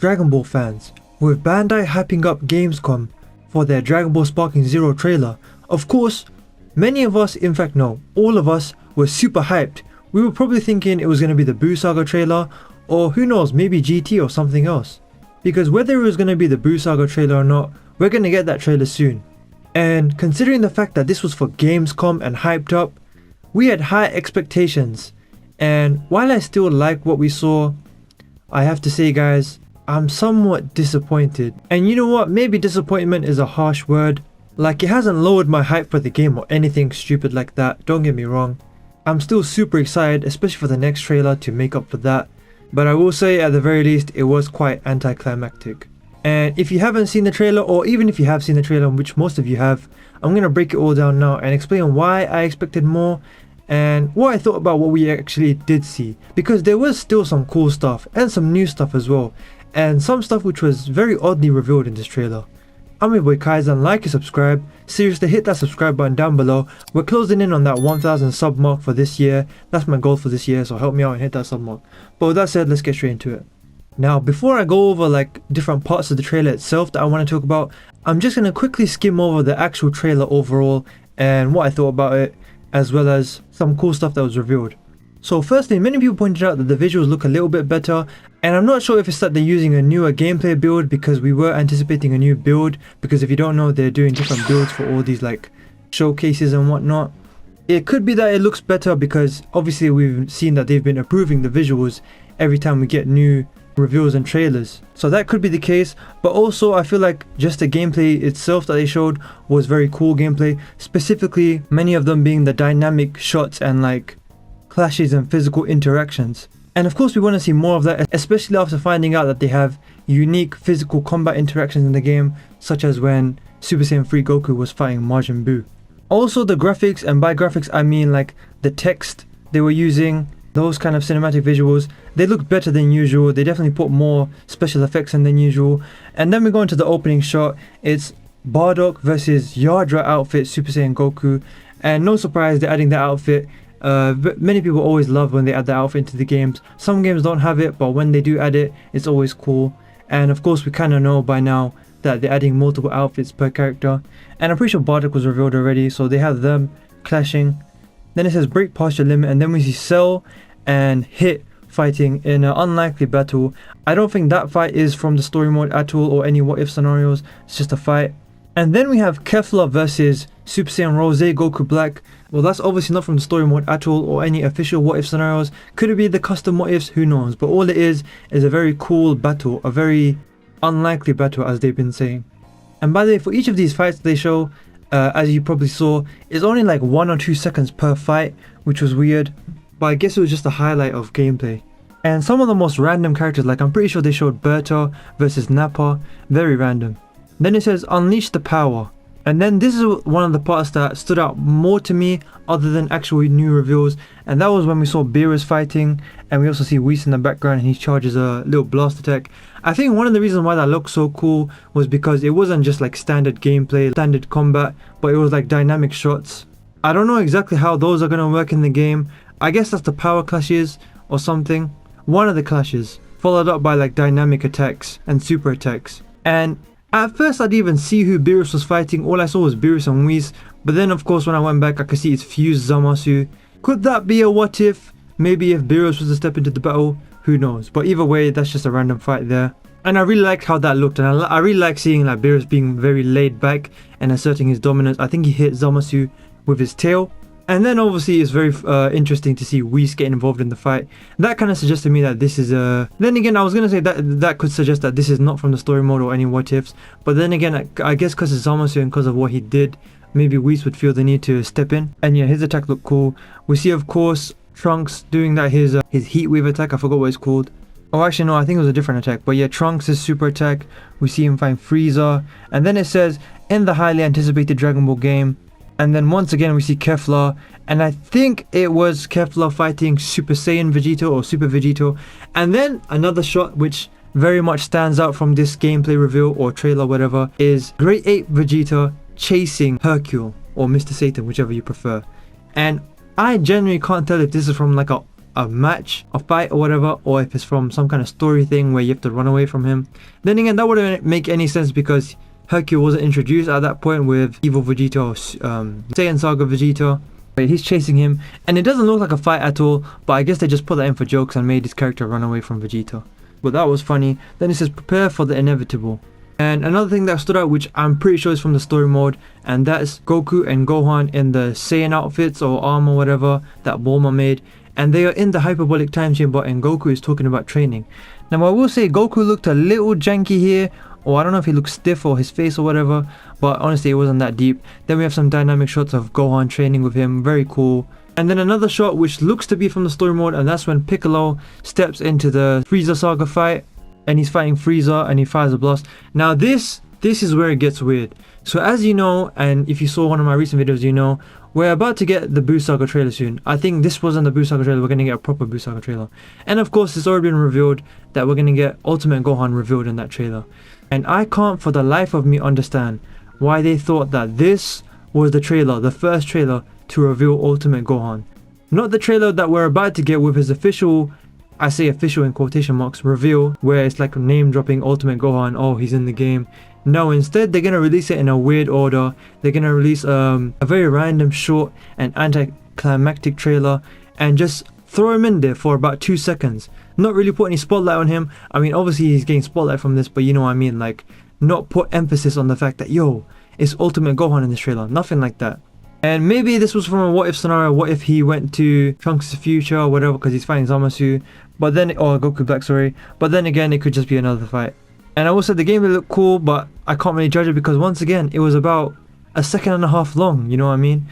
Dragon Ball fans, with Bandai hyping up Gamescom for their Dragon Ball Sparking Zero trailer, of course, many of us, in fact no, all of us were super hyped. We were probably thinking it was going to be the Buu Saga trailer, or who knows, maybe GT or something else. Because whether it was going to be the Buu Saga trailer or not, we're going to get that trailer soon. And considering the fact that this was for Gamescom and hyped up, we had high expectations. And while I still like what we saw, I have to say guys, I'm somewhat disappointed. And you know what, maybe disappointment is a harsh word. Like, it hasn't lowered my hype for the game or anything stupid like that, don't get me wrong. I'm still super excited, especially for the next trailer to make up for that. But I will say at the very least, it was quite anticlimactic. And if you haven't seen the trailer, or even if you have seen the trailer, which most of you have, I'm going to break it all down now and explain why I expected more and what I thought about what we actually did see. Because there was still some cool stuff and some new stuff as well, and some stuff which was very oddly revealed in this trailer. I'm your boy Kaizen, like and subscribe. Seriously, hit that subscribe button down below. We're closing in on that 1000 sub mark for this year. That's my goal for this year, so help me out and hit that sub mark. But with that said, let's get straight into it. Now, before I go over like different parts of the trailer itself that I want to talk about, I'm just going to quickly skim over the actual trailer overall and what I thought about it, as well as some cool stuff that was revealed. So firstly, many people pointed out that the visuals look a little bit better, and I'm not sure if it's that they're using a newer gameplay build, because we were anticipating a new build, because if you don't know, they're doing different builds for all these like showcases and whatnot. It could be that it looks better because obviously we've seen that they've been improving the visuals every time we get new reveals and trailers, so that could be the case. But also I feel like just the gameplay itself that they showed was very cool gameplay, specifically many of them being the dynamic shots and like clashes and physical interactions. And of course we want to see more of that, especially after finding out that they have unique physical combat interactions in the game, such as when Super Saiyan 3 Goku was fighting Majin Buu. Also the graphics, and by graphics I mean like the text they were using, those kind of cinematic visuals, they looked better than usual. They definitely put more special effects in than usual. And then we go into the opening shot. It's Bardock versus Yadra outfit Super Saiyan Goku, and no surprise they're adding that outfit. Many people always love when they add the outfit into the games. Some games don't have it, but when they do add it, it's always cool. And of course we kind of know by now that they're adding multiple outfits per character, and I'm pretty sure Bardock was revealed already, so they have them clashing. Then it says break past your limit, and then we see Cell and Hit fighting in an unlikely battle. I don't think that fight is from the story mode at all or any what if scenarios, it's just a fight. And then we have Kefla versus Super Saiyan Rose Goku Black. Well, that's obviously not from the story mode at all or any official what if scenarios. Could it be the custom what ifs? Who knows? But all it is a very cool battle, a very unlikely battle as they've been saying. And by the way, for each of these fights they show, as you probably saw, it's only like 1 or 2 seconds per fight, which was weird, but I guess it was just a highlight of gameplay. And some of the most random characters, like I'm pretty sure they showed Berta versus Nappa, very random. Then it says unleash the power, and then this is one of the parts that stood out more to me other than actual new reveals, and that was when we saw Beerus fighting, and we also see Whis in the background and he charges a little blast attack. I think one of the reasons why that looked so cool was because it wasn't just like standard gameplay, standard combat, but it was like dynamic shots. I don't know exactly how those are going to work in the game. I guess that's the power clashes or something, one of the clashes, followed up by like dynamic attacks and super attacks. And at first I didn't even see who Beerus was fighting, all I saw was Beerus and Whis, but then of course when I went back I could see it's fused Zamasu. Could that be a what if? Maybe if Beerus was to step into the battle, who knows, but either way that's just a random fight there. And I really liked how that looked, and I really like seeing like Beerus being very laid back and asserting his dominance. I think he hit Zamasu with his tail. And then obviously it's very interesting to see Whis getting involved in the fight. That kind of suggests to me that this is then again I was going to say that could suggest that this is not from the story mode or any what ifs, but then again I guess because it's Zamasu and because of what he did, maybe Whis would feel the need to step in. And yeah, his attack looked cool. We see of course Trunks doing that his heat wave attack, I forgot what it's called. Oh actually no, I think it was a different attack, but yeah, Trunks' super attack. We see him find Frieza, and then it says in the highly anticipated Dragon Ball game. And then once again we see Kefla, and I think it was Kefla fighting Super Saiyan Vegeta or Super Vegeta. And then another shot which very much stands out from this gameplay reveal or trailer, whatever, is Great Ape Vegeta chasing Hercule or Mr. Satan, whichever you prefer. And I genuinely can't tell if this is from like a a match, a fight or whatever, or if it's from some kind of story thing where you have to run away from him. Then again, that wouldn't make any sense because Hercule wasn't introduced at that point with Evil Vegeta or Saiyan Saga Vegeta. But he's chasing him, and it doesn't look like a fight at all, but I guess they just put that in for jokes and made his character run away from Vegeta. But that was funny. Then it says prepare for the inevitable. And another thing that stood out, which I'm pretty sure is from the story mode, and that's Goku and Gohan in the Saiyan outfits or armor, whatever that Bulma made, and they are in the hyperbolic time chamber, and Goku is talking about training. Now I will say Goku looked a little janky here, or I don't know if he looks stiff or his face or whatever, but honestly it wasn't that deep. Then we have some dynamic shots of Gohan training with him, very cool. And then another shot which looks to be from the story mode, and that's when Piccolo steps into the Frieza Saga fight, and he's fighting Frieza and he fires a blast. Now this is where it gets weird. So as you know, and if you saw one of my recent videos, you know, we're about to get the Buu Saga trailer soon. I think this wasn't the Buu Saga trailer, we're going to get a proper Buu Saga trailer. And of course it's already been revealed that we're going to get Ultimate Gohan revealed in that trailer. And I can't for the life of me understand why they thought that this was the trailer, the first trailer to reveal Ultimate Gohan. Not the trailer that we're about to get with his official, I say official in quotation marks, reveal, where it's like name dropping Ultimate Gohan, oh he's in the game. No, instead they're going to release it in a weird order. They're going to release a very random short and anticlimactic trailer and just throw him in there for about 2 seconds. Not really put any spotlight on him. I mean obviously he's getting spotlight from this, but you know what I mean, like not put emphasis on the fact that yo, it's Ultimate Gohan in this trailer, nothing like that. And maybe this was from a what if scenario, what if he went to Trunks' future or whatever because he's fighting Zamasu, but then, or Goku Black, sorry, but then again it could just be another fight. And I will say the game will look cool, but I can't really judge it because once again it was about a second and a half long, you know what I mean?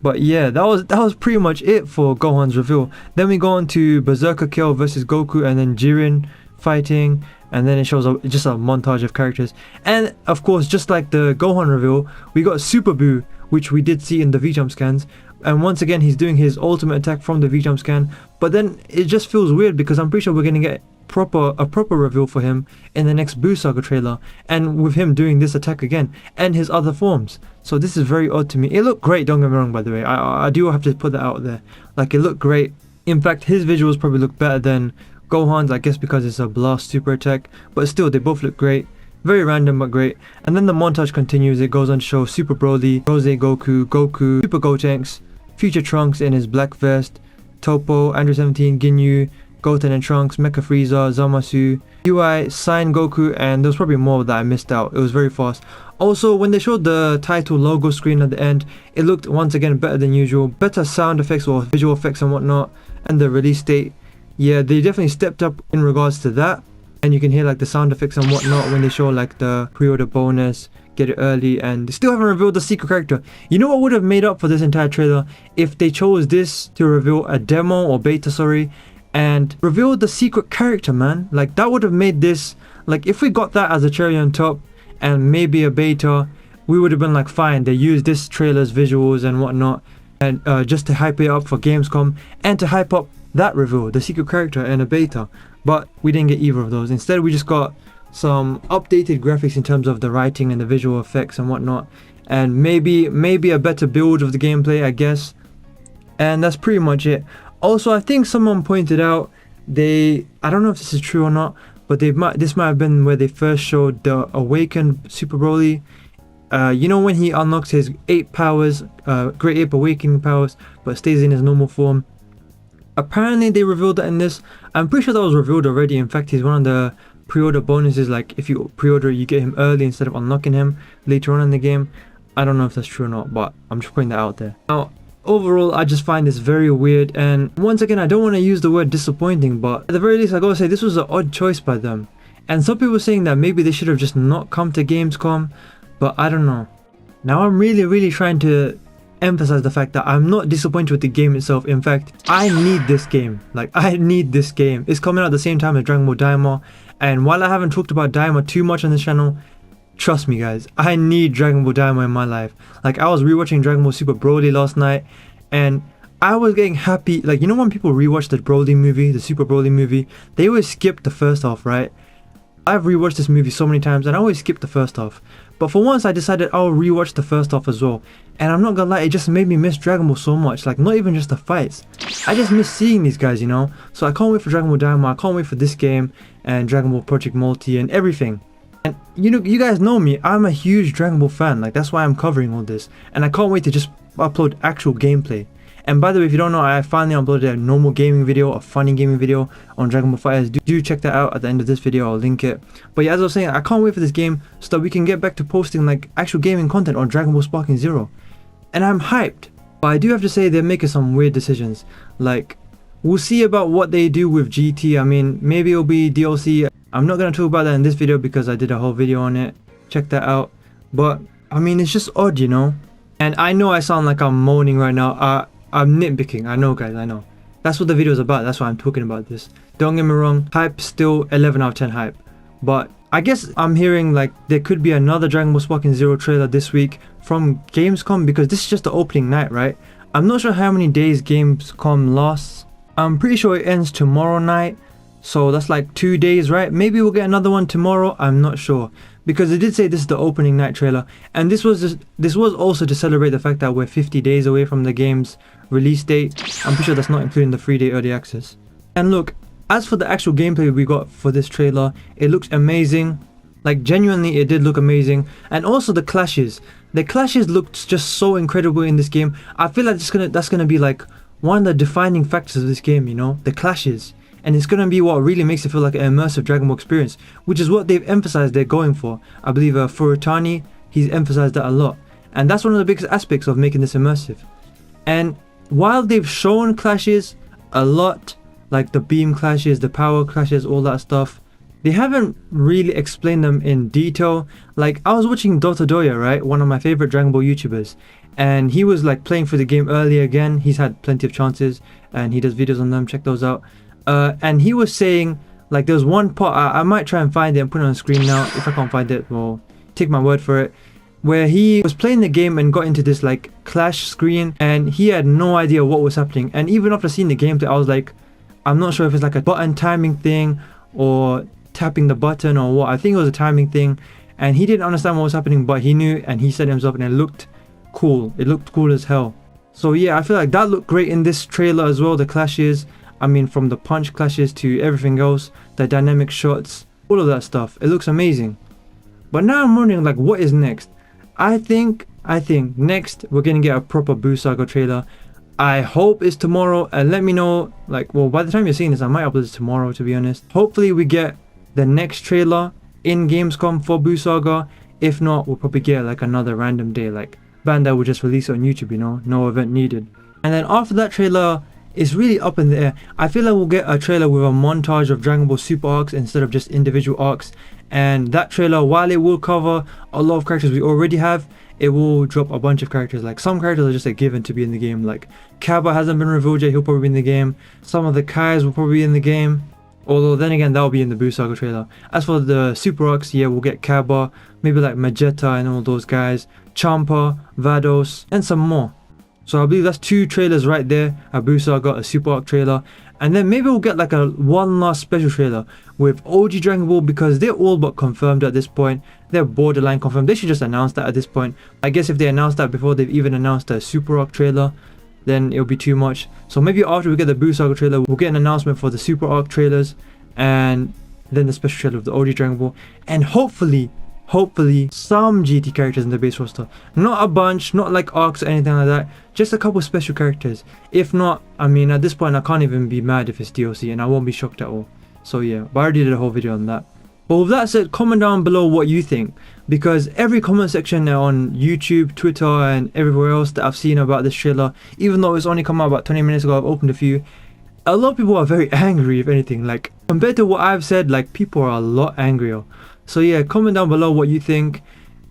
But yeah, that was pretty much it for Gohan's reveal. Then we go on to Berserker Kill versus Goku and then Jiren fighting, and then it shows just a montage of characters. And of course, just like the Gohan reveal, we got Super Buu, which we did see in the V-Jump scans, and once again he's doing his ultimate attack from the V-Jump scan. But then it just feels weird because I'm pretty sure we're gonna get a proper reveal for him in the next Buu Saga trailer, and with him doing this attack again and his other forms. So this is very odd to me. It looked great, don't get me wrong, by the way. I do have to put that out there. Like it looked great. In fact, his visuals probably look better than Gohan's, I guess because it's a blast super attack, but still they both look great. Very random but great. And then the montage continues. It goes on to show Super Broly, Rose Goku, Super Gotenks, Future Trunks in his black vest, Toppo, Android 17, Ginyu, Goten and Trunks, Mecha Frieza, Zamasu, UI, Sign Goku, and there was probably more that I missed out. It was very fast. Also, when they showed the title logo screen at the end, it looked once again better than usual. Better sound effects or visual effects and whatnot, and the release date. Yeah, they definitely stepped up in regards to that. And you can hear like the sound effects and whatnot when they show like the pre-order bonus, get it early, and they still haven't revealed the secret character. You know what would have made up for this entire trailer? If they chose this to reveal a demo or beta, sorry, and reveal the secret character, man. Like that would have made this, like if we got that as a cherry on top and maybe a beta, we would have been like fine, they used this trailer's visuals and whatnot, and just to hype it up for Gamescom and to hype up that reveal, the secret character, and a beta. But we didn't get either of those. Instead we just got some updated graphics in terms of the writing and the visual effects and whatnot, and maybe a better build of the gameplay, I guess. And that's pretty much it. Also, I think someone pointed out I don't know if this is true or not, but this might have been where they first showed the awakened Super Broly. You know when he unlocks his 8 powers, Great Ape Awakening powers, but stays in his normal form. Apparently they revealed that in this. I'm pretty sure that was revealed already. In fact, he's one of the pre-order bonuses. Like if you pre-order, you get him early instead of unlocking him later on in the game. I don't know if that's true or not, but I'm just putting that out there. Now, overall, I just find this very weird, and once again, I don't want to use the word disappointing, but at the very least, I gotta say this was an odd choice by them. And some people saying that maybe they should have just not come to Gamescom, but I don't know. Now I'm really trying to emphasize the fact that I'm not disappointed with the game itself. In fact, I need this game. Like, I need this game. It's coming out at the same time as Dragon Ball Daima, and while I haven't talked about Daima too much on this channel, trust me guys, I need Dragon Ball Daima in my life. Like, I was rewatching Dragon Ball Super Broly last night, and I was getting happy. Like, you know when people rewatch the Broly movie, the Super Broly movie, they always skip the first half, right? I've rewatched this movie so many times and I always skip the first half. But for once I decided I'll rewatch the first half as well. And I'm not gonna lie, it just made me miss Dragon Ball so much. Like, not even just the fights. I just miss seeing these guys, you know? So I can't wait for Dragon Ball Daima, I can't wait for this game, and Dragon Ball Project Multi and everything. And you know, you guys know me, I'm a huge Dragon Ball fan. Like, that's why I'm covering all this. And I can't wait to just upload actual gameplay. And by the way, if you don't know, I finally uploaded a normal gaming video, a funny gaming video on Dragon Ball FighterZ. Do check that out at the end of this video, I'll link it. But yeah, as I was saying, I can't wait for this game so that we can get back to posting like actual gaming content on Dragon Ball Sparking Zero. And I'm hyped. But I do have to say they're making some weird decisions. Like, we'll see about what they do with GT. I mean, maybe it'll be DLC. I'm not going to talk about that in this video because I did a whole video on it. Check that out. But, I mean, it's just odd, you know? And I know I sound like I'm moaning right now. I'm nitpicking, I know guys, I know. That's what the video is about, that's why I'm talking about this. Don't get me wrong, hype still 11 out of 10 hype. But I guess I'm hearing like there could be another Dragon Ball Sparking Zero trailer this week from Gamescom because this is just the opening night, right? I'm not sure how many days Gamescom lasts. I'm pretty sure it ends tomorrow night. So that's like 2 days, right? Maybe we'll get another one tomorrow, I'm not sure. Because they did say this is the opening night trailer. And this was also to celebrate the fact that we're 50 days away from the game's release date. I'm pretty sure that's not including the 3-day early access. And look, as for the actual gameplay we got for this trailer, it looks amazing. Like, genuinely, it did look amazing. And also the clashes. The clashes looked just so incredible in this game. I feel like that's gonna be like one of the defining factors of this game, you know? The clashes. And it's gonna be what really makes it feel like an immersive Dragon Ball experience, which is what they've emphasized they're going for. I believe Furutani, he's emphasized that a lot. And that's one of the biggest aspects of making this immersive. And while they've shown clashes a lot, like the beam clashes, the power clashes, all that stuff, they haven't really explained them in detail. Like, I was watching Dotodoya, right, one of my favorite Dragon Ball YouTubers, and he was like playing through the game early again. He's had plenty of chances and he does videos on them, check those out. And he was saying, like, there's one part, I might try and find it and put it on the screen now. If I can't find it, well, take my word for it. Where he was playing the game and got into this like clash screen and he had no idea what was happening. And even after seeing the gameplay, I was like, I'm not sure if it's like a button timing thing or tapping the button or what. I think it was a timing thing. And he didn't understand what was happening, but he knew and he said himself and it looked cool. It looked cool as hell. So yeah, I feel like that looked great in this trailer as well, the clashes. I mean, from the punch clashes to everything else, the dynamic shots, all of that stuff. It looks amazing. But now I'm wondering, like, what is next? I think next we're gonna get a proper Buu Saga trailer. I hope it's tomorrow, and let me know, like, well, by the time you're seeing this, I might upload this tomorrow, to be honest. Hopefully we get the next trailer in Gamescom for Buu Saga. If not, we'll probably get like another random day, like Bandai will just release it on YouTube, you know, no event needed. And then after that trailer, it's really up in the air. I feel like we'll get a trailer with a montage of Dragon Ball Super arcs instead of just individual arcs. And that trailer, while it will cover a lot of characters we already have, it will drop a bunch of characters. Like, some characters are just like given to be in the game. Like Kaba hasn't been revealed yet, he'll probably be in the game. Some of the Kais will probably be in the game. Although then again, that'll be in the Buu Saga trailer. As for the Super arcs, yeah, we'll get Kaba, maybe like Vegeta and all those guys, Champa, Vados, and some more. So I believe that's 2 trailers right there. A Buu Saga, a Super Arc trailer. And then maybe we'll get like one last special trailer with OG Dragon Ball, because they're all but confirmed at this point. They're borderline confirmed. They should just announce that at this point. I guess if they announce that before they've even announced a Super Arc trailer, then it'll be too much. So maybe after we get the Buu Saga trailer, we'll get an announcement for the Super Arc trailers, and then the special trailer of the OG Dragon Ball. And hopefully some GT characters in the base roster. Not a bunch, not like arcs or anything like that, just a couple special characters. If not, I mean, at this point I can't even be mad if it's DLC, and I won't be shocked at all. So yeah, but I already did a whole video on that. But with that said, comment down below what you think, because every comment section on YouTube, Twitter and everywhere else that I've seen about this trailer, even though it's only come out about 20 minutes ago, I've opened a few, a lot of people are very angry, if anything. Like, compared to what I've said, like, people are a lot angrier. So yeah, comment down below what you think.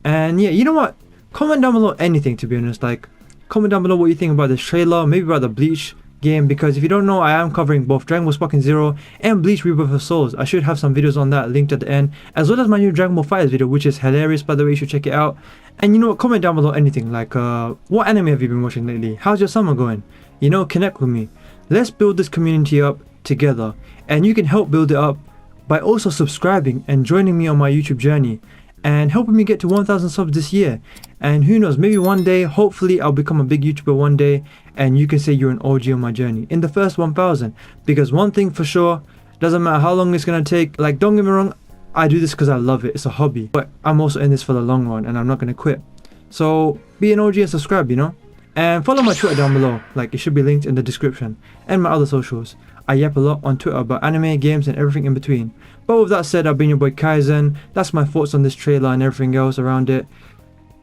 And yeah, you know what, comment down below anything, to be honest. Like, comment down below what you think about this trailer, maybe about the Bleach game, because if you don't know, I am covering both Dragon Ball Sparking Zero and Bleach Rebirth of Souls. I should have some videos on that linked at the end, as well as my new Dragon Ball FighterZ video, which is hilarious, by the way. You should check it out. And you know what, comment down below anything, like what anime have you been watching lately, how's your summer going, you know, connect with me. Let's build this community up together, and you can help build it up by also subscribing and joining me on my YouTube journey and helping me get to 1,000 subs this year. And who knows, maybe one day, hopefully I'll become a big YouTuber one day and you can say you're an OG on my journey in the first 1,000. Because one thing for sure, doesn't matter how long it's gonna take, like, don't get me wrong, I do this because I love it, it's a hobby, but I'm also in this for the long run and I'm not gonna quit. So be an OG and subscribe, you know? And follow my Twitter down below, like it should be linked in the description, and my other socials. I yap a lot on Twitter about anime, games and everything in between. But with that said, I've been your boy Kaizen. That's my thoughts on this trailer and everything else around it.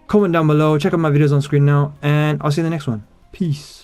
Comment down below, check out my videos on screen now, and I'll see you in the next one. Peace.